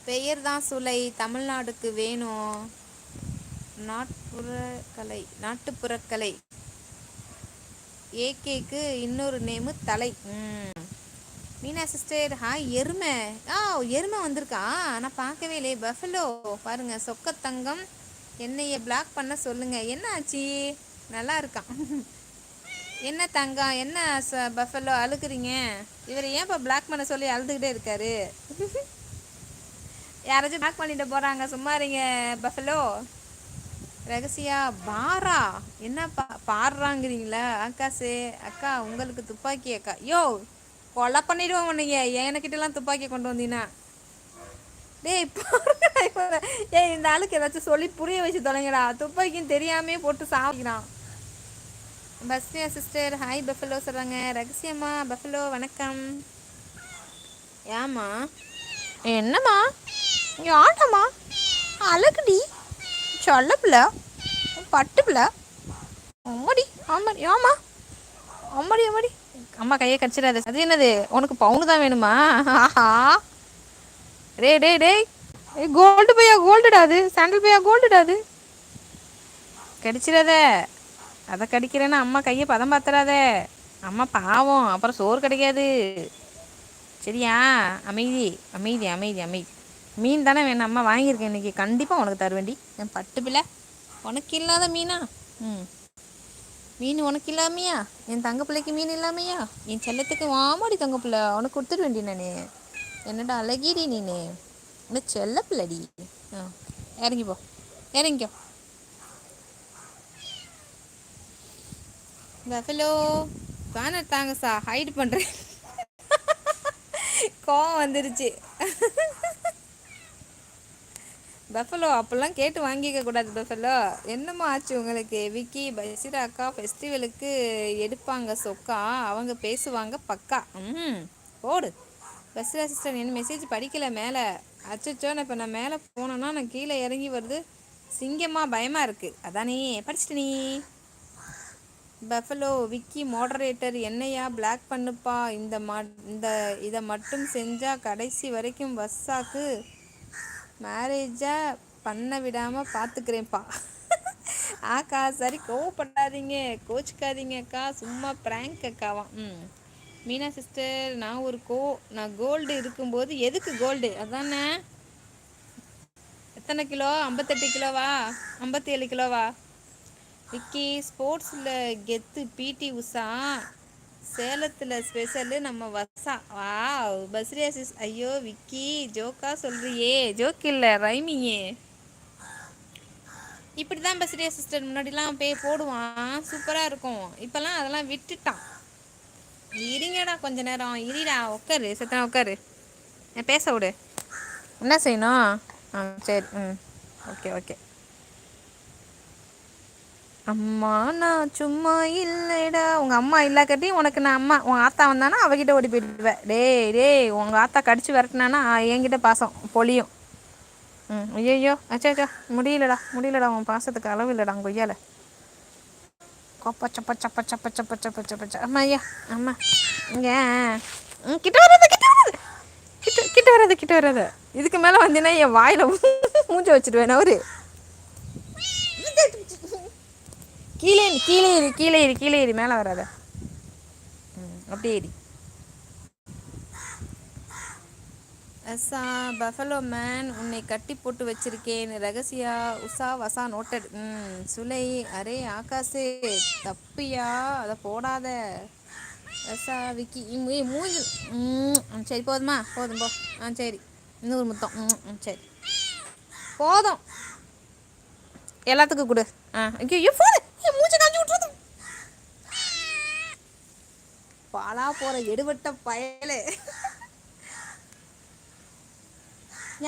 பெயர் தான் சுலை, தமிழ்நாடுக்கு வேணும். நாட்டுப்புறக்கலை. ஏகேக்கு இன்னொரு நேமு தலை. Meena sister hi. எருமை எருமை வந்திருக்கா, நான் பார்க்கவே இல்லையே. பஃபலோ பாருங்க, சொக்கத்தங்கம் என்னைய பிளாக் பண்ண சொல்லுங்க. என்ன ஆச்சு? நல்லா இருக்கான். என்ன தங்கம், என்ன பஃபலோ அழுக்குறீங்க? இவர் ஏன் இப்போ பிளாக் பண்ண சொல்லி அழுதுகிட்டே இருக்காரு? யாராச்சும் பிளாக் பண்ணிட்டு போறாங்க, சும்மா இருங்க பஃபலோ. ரகசியா பாரா என்ன பாடுறாங்கிறீங்களா? அக்காசே அக்கா உங்களுக்கு துப்பாக்கி அக்கா. யோ கொலை பண்ணிடுவோம் நீங்க, என்கிட்டலாம் துப்பாக்கி கொண்டு வந்தீங்கன்னா. டேய் ஏய், இந்த ஆளுக்கு ஏதாச்சும் சொல்லி புரிய வச்சு தொலைங்கடா. துப்பாக்கின்னு தெரியாமே போட்டு சாப்பிக்கிறான். பஸ்னியா சிஸ்டர் ஹாய் பஃபலோ சொல்கிறாங்க. ரகசியம்மா பஃபலோ வணக்கம். ஏம்மா என்னம்மா இங்கே ஆட்டம்மா அழகுடி சொல்லப்பில்ல பட்டுப்பில்ல அம்மாடி ஆமாடி ஆமா அம்மாடி அம்மாடி. அம்மா கையை கடிச்சிடாது. அது என்னது, உனக்கு பவுனு தான் வேணுமா? ஆஹா டே டே டேய், கோல்டு பையா கோல்டுடா, அது சாண்டில் பையா கோல்டுடா, அது கடிச்சிடாத. அதை கடிக்கிறேன்னா அம்மா கையை பதம் பார்த்துடாத. அம்மா பாவம், அப்புறம் சோறு கிடைக்காது. சரியா? அமைதி அமைதி அமைதி அமைதி. மீன் தானே வேணும், அம்மா வாங்கியிருக்கேன் இன்றைக்கி, கண்டிப்பாக உனக்கு தருவேண்டி. என் பட்டு பிள்ளை, உனக்கு இல்லாத மீனா? மீன் உனக்கு இல்லாமையா? என் தங்க பிள்ளைக்கு மீன் இல்லாமையா? என் செல்லத்துக்கு வாமாடி தங்க பிள்ளை, உனக்கு கொடுத்துருவேண்டி நானே. என்னடா அழகிடி நீனு, இன்னும் செல்ல பிள்ளைடி. இறங்கி போ, இறங்கிக்கோ. பஃபலோ பேனர் தாங்க சார், ஹைட் பண்ணுறேன். கோவம் வந்துருச்சு. பஃபலோ அப்பெல்லாம் கேட்டு வாங்கிக்க கூடாது பஃபலோ. என்னம்மா ஆச்சு உங்களுக்கு? விக்கி பஷீரா அக்கா ஃபெஸ்டிவலுக்கு எடுப்பாங்க சொக்கா, அவங்க பேசுவாங்க பக்கா. போடு பஷீரா சிஸ்டர். என்ன மெசேஜ் படிக்கல மேலே. அச்சோ, நான் இப்போ நான் மேலே போனேன்னா நான் கீழே இறங்கி வருது சிங்கம்மா, பயமாக இருக்குது. அதானே படிச்சுட்டு நீ. பஃபலோ விக்கி மாடரேட்டர் என்னையா பிளாக் பண்ணுப்பா, இதை மட்டும் செஞ்சால் கடைசி வரைக்கும் வர்ஷாக்கு மேரேஜை பண்ண விடாமல் பார்த்துக்கிறேன்ப்பா. ஆக்கா சரி, கோவப்படாதீங்க, கோச்சிக்காதீங்க அக்கா, சும்மா ப்ராங்க் அக்காவா. மீனா சிஸ்டர் நான் கோல்டு இருக்கும்போது எதுக்கு கோல்டு? அதானே. எத்தனை கிலோ? 58 கிலோவா? 57 கிலோவா? விக்கி ஸ்போர்ட்ஸில் கெத்து பிடி உஷா, சேலத்தில் ஸ்பெஷலு நம்ம வர்ஷா. வா பஸ்ரியா சிஸ். ஐயோ விக்கி ஜோக்கா சொல்கிறியே. ஜோக் இல்லை, ரைமிங்கே. இப்படி தான் பஸ்ரியா சிஸ்டர் முன்னாடிலாம் போடுவான், சூப்பராக இருக்கும். இப்போல்லாம் அதெல்லாம் விட்டுட்டான். இருங்கடா கொஞ்ச நேரம் இருடா, உட்காரு சத்தனா உட்காரு, பேச விடு. என்ன செய்யணும்? சரி ஓகே ஓகே. அம்மா நான் சும்மா இல்லைடா. உங்கள் அம்மா இல்லாக்கட்டி உனக்கு நான் அம்மா. உன் ஆத்தா வந்தானா அவகிட்ட ஓடி போயிடுவேன். டேய் உங்கள் ஆத்தா கடிச்சு விரட்டினானா என்கிட்ட பாசம் பொழியும். ஐயோ அச்சா முடியலடா உன் பாசத்துக்கு அளவு இல்லைடா கொய்யால. கொப்பச்ச பச்ச பச்ச பச்ச பச்ச பச்ச பச்ச. அம்மா ஐயா அம்மா இங்கே கிட்ட வராது. இதுக்கு மேலே வந்தீங்கன்னா என் வாயில் மூஞ்ச வச்சுடுவேன். அவரு கீழே ஏறி மேலே வராத. அப்படியே ஏறி. அசா பஃபலோ மேன் உன்னை கட்டி போட்டு வச்சிருக்கேன். ரகசியா உஷா வசா நோட்டட். சுலை அரே ஆகாசே தப்பியா, அதை போடாத. அசா விக்கி மூஞ்சி. சரி போதுமா? போதும் போ. சரி இன்னொரு முத்தம். சரி போதும், எல்லாத்துக்கும் கொடு. ஐயோ போது, மூஞ்சி காஞ்சி விட்டுறது. பாலா போற எடுபட்ட பயலே.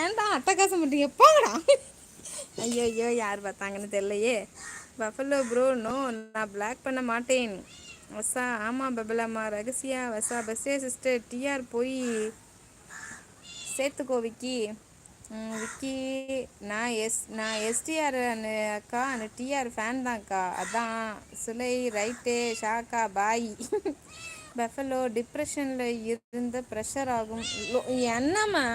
ஏன்டா அட்டகாசம் பண்ணுறீங்க? போங்கடா. ஐயோ யார் பார்த்தாங்கன்னு தெரியலையே. பஃபலோ ப்ரோ நோ, நான் பிளாக் பண்ண மாட்டேன். வசா ஆமாம் பபலாமா. ரகசியா வசா பஸ்ஸே சிஸ்டர் டிஆர் போய் சேர்த்துக்கோ விக்கி. விக்கி நான் எஸ்டிஆர் அக்கா, அந்த டிஆர் ஃபேன் தான்க்கா. அதான் சுலை ரைட்டு ஷாக்கா பாய். பஃபலோ டிப்ரெஷனில் இருந்த ப்ரெஷர் ஆகும். என்னம்மா